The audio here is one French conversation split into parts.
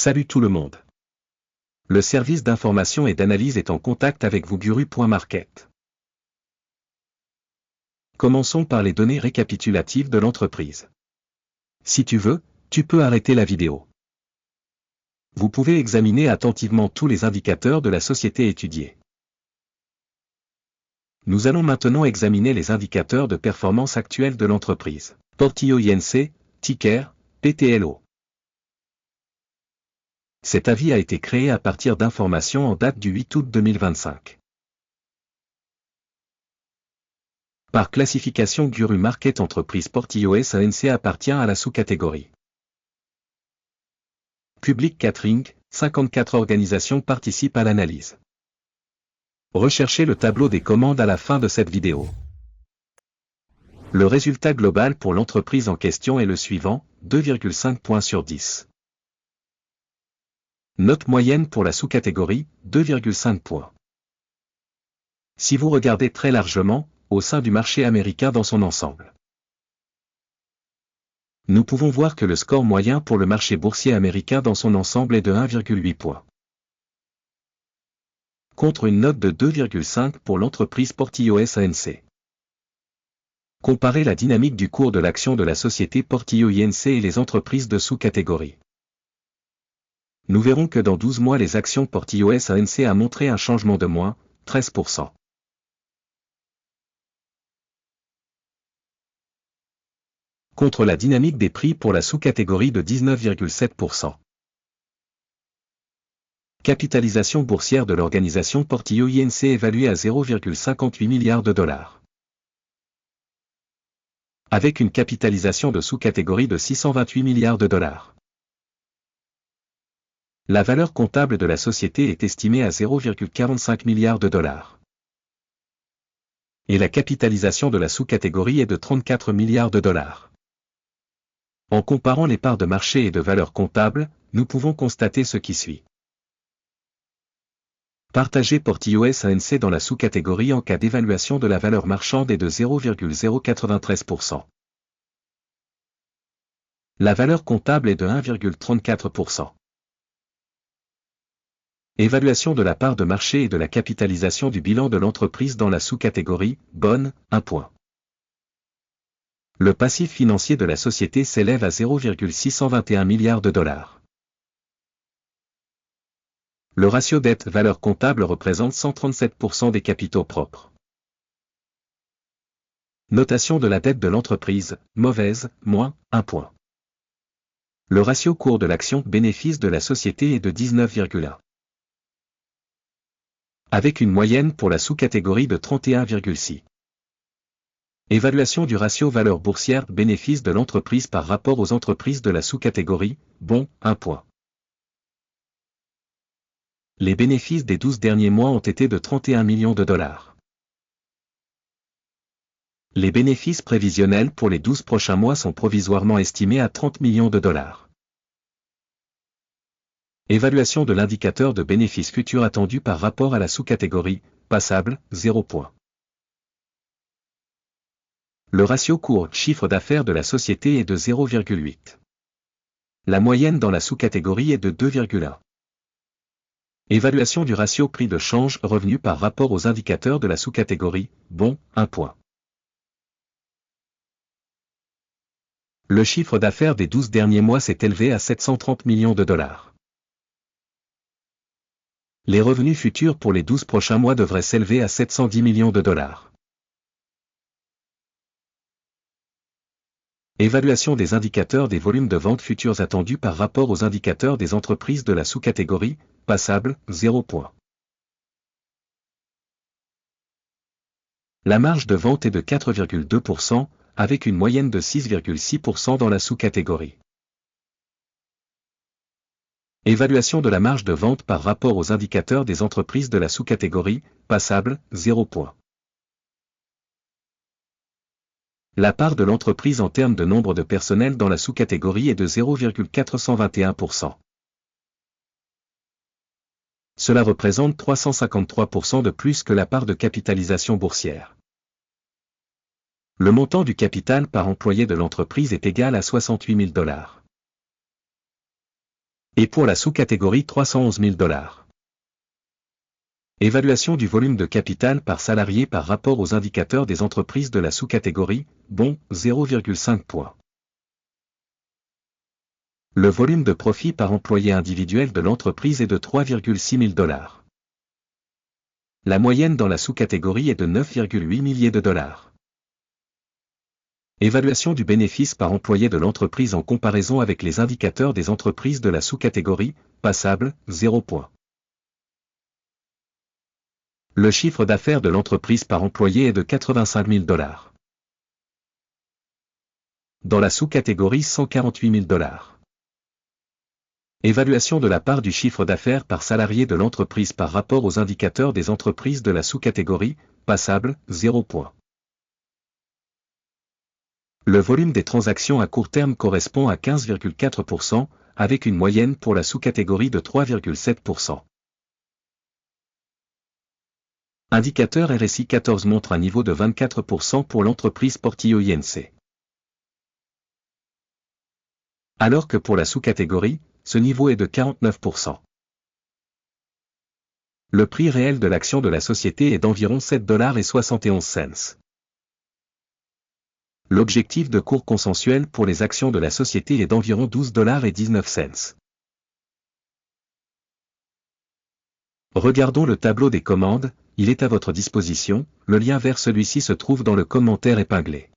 Salut tout le monde. Le service d'information et d'analyse est en contact avec vous Guru.market. Commençons par les données récapitulatives de l'entreprise. Si tu veux, tu peux arrêter la vidéo. Vous pouvez examiner attentivement tous les indicateurs de la société étudiée. Nous allons maintenant examiner les indicateurs de performance actuels de l'entreprise. Portillo INC, ticker, PTLO. Cet avis a été créé à partir d'informations en date du 8 août 2025. Par classification Guru Market Entreprise Portillo SANC appartient à la sous-catégorie Public Catering, 54 organisations participent à l'analyse. Recherchez le tableau des commandes à la fin de cette vidéo. Le résultat global pour l'entreprise en question est le suivant, 2,5 points sur 10. Note moyenne pour la sous-catégorie, 2,5 points. Si vous regardez très largement, au sein du marché américain dans son ensemble, nous pouvons voir que le score moyen pour le marché boursier américain dans son ensemble est de 1,8 points. Contre une note de 2,5 pour l'entreprise Portillo SANC. Comparez la dynamique du cours de l'action de la société Portillo INC et les entreprises de sous-catégorie. Nous verrons que dans 12 mois les actions Portillo SANC a montré un changement de moins 13%. Contre la dynamique des prix pour la sous-catégorie de 19,7%. Capitalisation boursière de l'organisation Portillo INC évaluée à 0,58 milliards de dollars. Avec une capitalisation de sous-catégorie de 628 milliards de dollars. La valeur comptable de la société est estimée à 0,45 milliards de dollars. Et la capitalisation de la sous-catégorie est de 34 milliards de dollars. En comparant les parts de marché et de valeur comptable, nous pouvons constater ce qui suit. Partager Portillo SANC dans la sous-catégorie en cas d'évaluation de la valeur marchande est de 0,093%. La valeur comptable est de 1,34%. Évaluation de la part de marché et de la capitalisation du bilan de l'entreprise dans la sous-catégorie, bonne, 1 point. Le passif financier de la société s'élève à 0,621 milliards de dollars. Le ratio dette-valeur comptable représente 137% des capitaux propres. Notation de la dette de l'entreprise, mauvaise, moins, 1 point. Le ratio cours de l'action bénéfice de la société est de 19,1. Avec une moyenne pour la sous-catégorie de 31,6. Évaluation du ratio valeur boursière bénéfice de l'entreprise par rapport aux entreprises de la sous-catégorie, bon, 1 point. Les bénéfices des 12 derniers mois ont été de 31 millions de dollars. Les bénéfices prévisionnels pour les 12 prochains mois sont provisoirement estimés à 30 millions de dollars. Évaluation de l'indicateur de bénéfices futurs attendu par rapport à la sous-catégorie, passable, 0 point. Le ratio cours-chiffre d'affaires de la société est de 0,8. La moyenne dans la sous-catégorie est de 2,1. Évaluation du ratio prix de change revenu par rapport aux indicateurs de la sous-catégorie, bon, 1 point. Le chiffre d'affaires des 12 derniers mois s'est élevé à 730 millions de dollars. Les revenus futurs pour les 12 prochains mois devraient s'élever à 710 millions de dollars. Évaluation des indicateurs des volumes de vente futurs attendus par rapport aux indicateurs des entreprises de la sous-catégorie, passable, 0 point. La marge de vente est de 4,2%, avec une moyenne de 6,6% dans la sous-catégorie. Évaluation de la marge de vente par rapport aux indicateurs des entreprises de la sous-catégorie, passable, 0 point. La part de l'entreprise en termes de nombre de personnel dans la sous-catégorie est de 0,421%. Cela représente 353% de plus que la part de capitalisation boursière. Le montant du capital par employé de l'entreprise est égal à 68 000 $. Et pour la sous-catégorie 311 000 $. Évaluation du volume de capital par salarié par rapport aux indicateurs des entreprises de la sous-catégorie, bon, 0,5 points. Le volume de profit par employé individuel de l'entreprise est de 3,6 000 $. La moyenne dans la sous-catégorie est de 9,8 milliers de $. Évaluation du bénéfice par employé de l'entreprise en comparaison avec les indicateurs des entreprises de la sous-catégorie, passable, 0 points. Le chiffre d'affaires de l'entreprise par employé est de 85 000 $. Dans la sous-catégorie 148 000 $. Évaluation de la part du chiffre d'affaires par salarié de l'entreprise par rapport aux indicateurs des entreprises de la sous-catégorie, passable, 0 points. Le volume des transactions à court terme correspond à 15,4%, avec une moyenne pour la sous-catégorie de 3,7%. Indicateur RSI 14 montre un niveau de 24% pour l'entreprise Portillo INC. Alors que pour la sous-catégorie, ce niveau est de 49%. Le prix réel de l'action de la société est d'environ 7,71 $. L'objectif de cours consensuel pour les actions de la société est d'environ 12,19 $. Regardons le tableau des commandes, il est à votre disposition, le lien vers celui-ci se trouve dans le commentaire épinglé.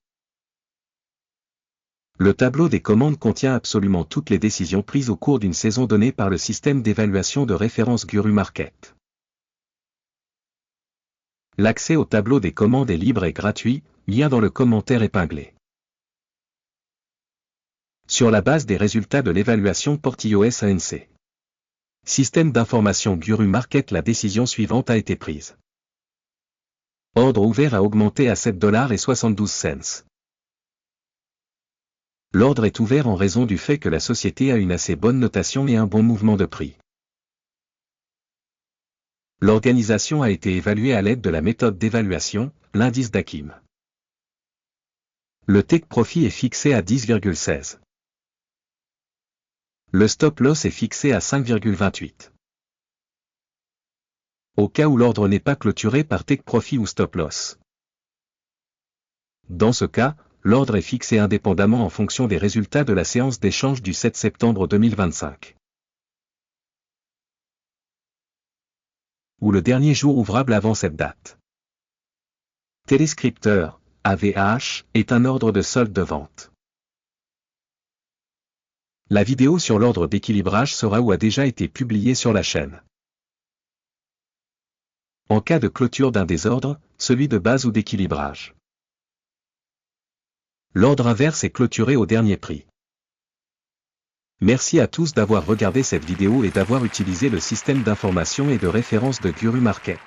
Le tableau des commandes contient absolument toutes les décisions prises au cours d'une saison donnée par le système d'évaluation de référence Guru Market. L'accès au tableau des commandes est libre et gratuit, lien dans le commentaire épinglé. Sur la base des résultats de l'évaluation Portillo SANC. Système d'information Guru Market, la décision suivante a été prise. Ordre ouvert a augmenté à 7,72 $. L'ordre est ouvert en raison du fait que la société a une assez bonne notation et un bon mouvement de prix. L'organisation a été évaluée à l'aide de la méthode d'évaluation, l'indice d'Akim. Le take profit est fixé à 10,16. Le stop loss est fixé à 5,28. Au cas où l'ordre n'est pas clôturé par take profit ou stop loss. Dans ce cas, l'ordre est fixé indépendamment en fonction des résultats de la séance d'échange du 7 septembre 2025. Ou le dernier jour ouvrable avant cette date. Téléscripteur, AVH, est un ordre de solde de vente. La vidéo sur l'ordre d'équilibrage sera ou a déjà été publiée sur la chaîne. En cas de clôture d'un des ordres, celui de base ou d'équilibrage. L'ordre inverse est clôturé au dernier prix. Merci à tous d'avoir regardé cette vidéo et d'avoir utilisé le système d'information et de référence de Guru Market.